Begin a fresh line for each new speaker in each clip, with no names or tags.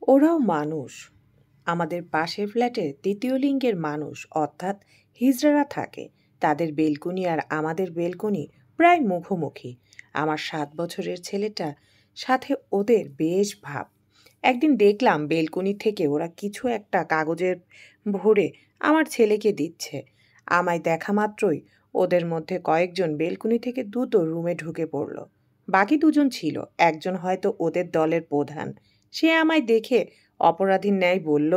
ওরাও মানুষ। আমাদের পাশের ফ্ল্যাটে তৃতীয় লিঙ্গের মানুষ অর্থাৎ হিজড়ারা থাকে। তাদের বেলকনি আর আমাদের বেলকনি প্রায় মুখোমুখি। আমার 7 বছরের ছেলেটা সাথে ওদের বেশ ভাব। একদিন দেখলাম বেলকনি থেকে ওরা কিছু একটা কাগজের ভরে আমার ছেলেকে দিচ্ছে। আমায় দেখা মাত্রই ওদের মধ্যে কয়েকজন বেলকনি থেকে দ্রুত রুমে ঢুকে পড়ল। বাকি দুজন ছিল, একজন হয়তো ওদের দলের প্রধান। সে আমায় দেখে অপরাধীর ন্যায় বলল,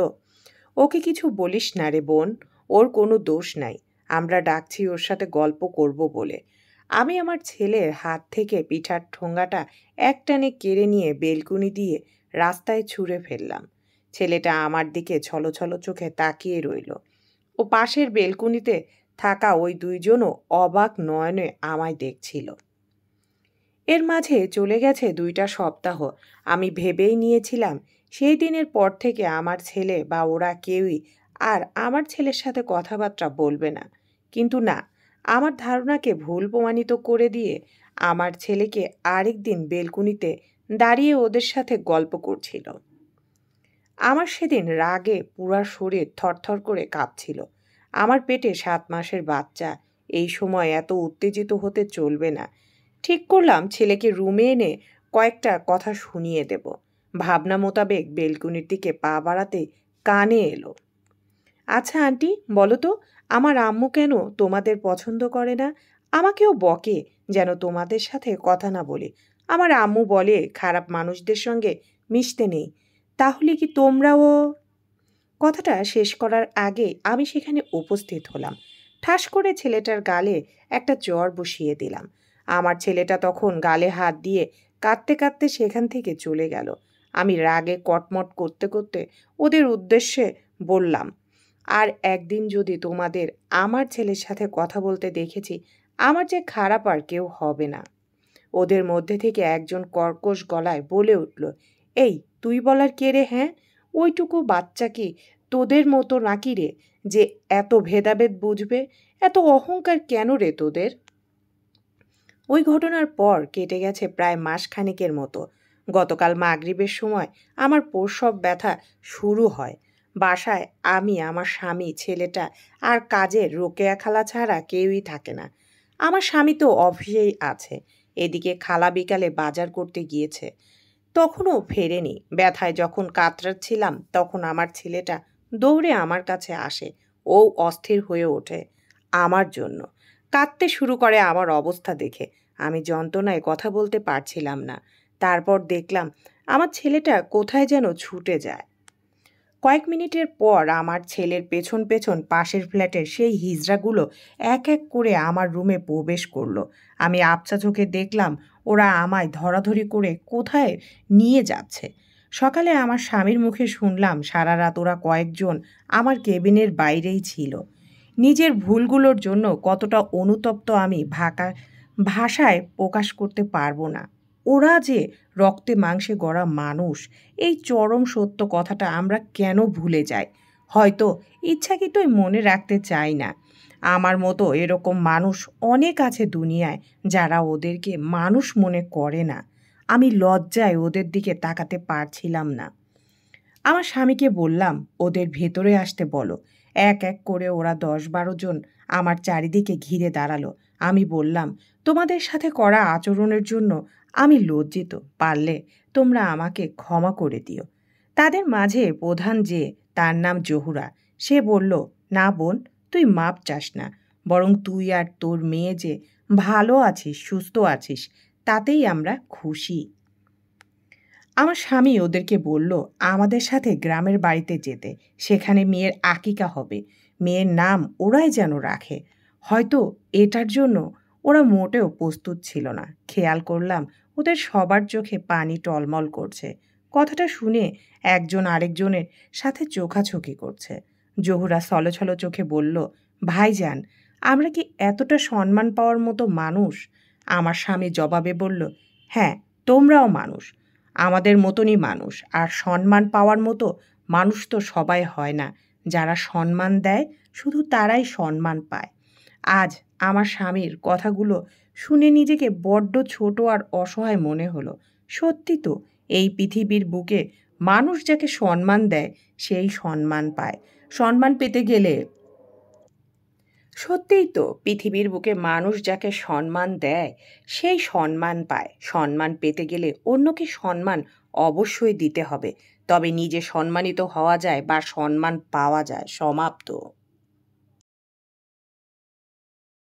ওকে কিছু বলিস না রে বোন, ওর কোনো দোষ নাই। আমরা ডাকছি ওর সাথে গল্প করব বলে। আমি আমার ছেলের হাত থেকে পিঠার ঠোঙাটা একটানে কেড়ে নিয়ে বেলকুনি দিয়ে রাস্তায় ছুঁড়ে ফেললাম। ছেলেটা আমার দিকে ছলছল চোখে তাকিয়ে রইল। ও পাশের বেলকুনিতে থাকা ওই দুইজনও অবাক নয়নে আমায় দেখছিল। এর মাঝে চলে গেছে 2টা সপ্তাহ। আমি ভেবেই নিয়েছিলাম সেই দিনের পর থেকে আমার ছেলে বা ওরা কেউই আর আমার ছেলের সাথে কথাবার্তা বলবে না। কিন্তু না, আমার ধারণাকে ভুল প্রমাণিত করে দিয়ে আমার ছেলেকে আরেক দিন বেলকুনিতে দাঁড়িয়ে ওদের সাথে গল্প করছিল। আমার সেদিন রাগে পুরা শরীর থরথর করে কাঁপছিল। আমার পেটে 7 মাসের বাচ্চা, এই সময় এত উত্তেজিত হতে চলবে না। ঠিক করলাম ছেলেকে রুমে এনে কয়েকটা কথা শুনিয়ে দেব। ভাবনা মোতাবেক বেলকুনির দিকে পা বাড়াতে কানে এলো, আচ্ছা আন্টি, বলো তো, আমার আম্মু কেন তোমাদের পছন্দ করে না? আমাকেও বকে যেন তোমাদের সাথে কথা না বলি। আমার আম্মু বলে খারাপ মানুষদের সঙ্গে মিশতে নেই। তাহলে কি তোমরাও? কথাটা শেষ করার আগে আমি সেখানে উপস্থিত হলাম। ঠাস করে ছেলেটার গালে একটা চড় বসিয়ে দিলাম। আমার ছেলেটা তখন গালে হাত দিয়ে কাঁদতে কাঁদতে সেখান থেকে চলে গেল। আমি রাগে কটমট করতে করতে ওদের উদ্দেশ্যে বললাম, আর একদিন যদি তোমাদের আমার ছেলের সাথে কথা বলতে দেখেছি, আমার যে খারাপ আর কেউ হবে না। ওদের মধ্যে থেকে একজন কর্কশ গলায় বলে উঠল, এই তুই বলার কে রে? হ্যাঁ, ওইটুকু বাচ্চা কি তোদের মতো নাকি রে, যে এত ভেদাভেদ বুঝবে? এত অহংকার কেন রে তোদের? ওই ঘটনার পর কেটে গেছে প্রায় মাসখানেকের মতো। গতকাল মাগরিবের সময় আমার প্রসব ব্যথা শুরু হয়। বাসায় আমি, আমার স্বামী, ছেলেটা আর কাজের রোকেয়া খালা ছাড়া কেউই থাকে না। আমার স্বামী তো অফিসেই আছে। এদিকে খালা বিকালে বাজার করতে গিয়েছে, তখনও ফেরেনি। ব্যথায় যখন কাতরাচ্ছিলাম তখন আমার ছেলেটা দৌড়ে আমার কাছে আসে। ও অস্থির হয়ে ওঠে আমার জন্য, কাঁদতে শুরু করে আমার অবস্থা দেখে। আমি যন্ত্রণায় কথা বলতে পারছিলাম না। তারপর দেখলাম আমার ছেলেটা কোথায় যেন ছুটে যায়। কয়েক মিনিটের পর আমার ছেলের পেছন পেছন পাশের ফ্ল্যাটের সেই হিজড়াগুলো এক এক করে আমার রুমে প্রবেশ করলো। আমি আবছা চোখে দেখলাম ওরা আমায় ধরাধরি করে কোথায় নিয়ে যাচ্ছে। সকালে আমার স্বামীর মুখে শুনলাম সারা রাত ওরা কয়েকজন আমার কেবিনের বাইরেই ছিল। নিজের ভুলগুলোর জন্য কতটা অনুতপ্ত আমি ভাষায় প্রকাশ করতে পারবো না। ওরা যে রক্তে মাংসে গড়া মানুষ, এই চরম সত্য কথাটা আমরা কেন ভুলে যাই? হয়তো ইচ্ছাকৃতই মনে রাখতে চাই না। আমার মতো এরকম মানুষ অনেক আছে দুনিয়ায়, যারা ওদেরকে মানুষ মনে করে না। আমি লজ্জায় ওদের দিকে তাকাতে পারছিলাম না। আমার স্বামীকে বললাম, ওদের ভেতরে আসতে বলো। এক এক করে ওরা 10-12 জন আমার চারিদিকে ঘিরে দাঁড়ালো। আমি বললাম, তোমাদের সাথে করা আচরণের জন্য আমি লজ্জিত। পারলে তোমরা আমাকে ক্ষমা করে দিও। তাদের মাঝে প্রধান যে, তার নাম জহুরা, সে বলল, না বোন, তুই মাপ চাস না। বরং তুই আর তোর মেয়ে যে ভালো আছিস, সুস্থ আছিস, তাতেই আমরা খুশি। আমার স্বামী ওদেরকে বলল আমাদের সাথে গ্রামের বাড়িতে যেতে। সেখানে মেয়ের আকিকা হবে। মেয়ের নাম ওরাই যেন রাখে। হয়তো এটার জন্য ওরা মোটেও প্রস্তুত ছিল না। খেয়াল করলাম ওদের সবার চোখে পানি টলমল করছে। কথাটা শুনে একজন আরেকজনের সাথে চোখাচোখি করছে। জহুরা ছলছল চোখে বলল, ভাইজান, আমরা কি এতটা সম্মান পাওয়ার মতো মানুষ? আমার স্বামী জবাবে বলল, হ্যাঁ, তোমরাও মানুষ, আমাদের মতনই মানুষ। আর সম্মান পাওয়ার মতো মানুষ তো সবাই হয় না। যারা সম্মান দেয় শুধু তারাই সম্মান পায়। আজ আমার স্বামীর কথাগুলো শুনে নিজেকে বড্ড ছোট আর অসহায় মনে হলো। সত্যি তো, এই পৃথিবীর বুকে মানুষ যাকে সম্মান দেয় সেই সম্মান পায়। সম্মান পেতে গেলে সত্যিই তো পৃথিবীর বুকে মানুষ যাকে সম্মান দেয় সেই সম্মান পায়। সম্মান পেতে গেলে অন্যকে সম্মান অবশ্যই দিতে হবে। তবে নিজে সম্মানিত হওয়া যায় বা সম্মান পাওয়া যায়। সমাপ্ত।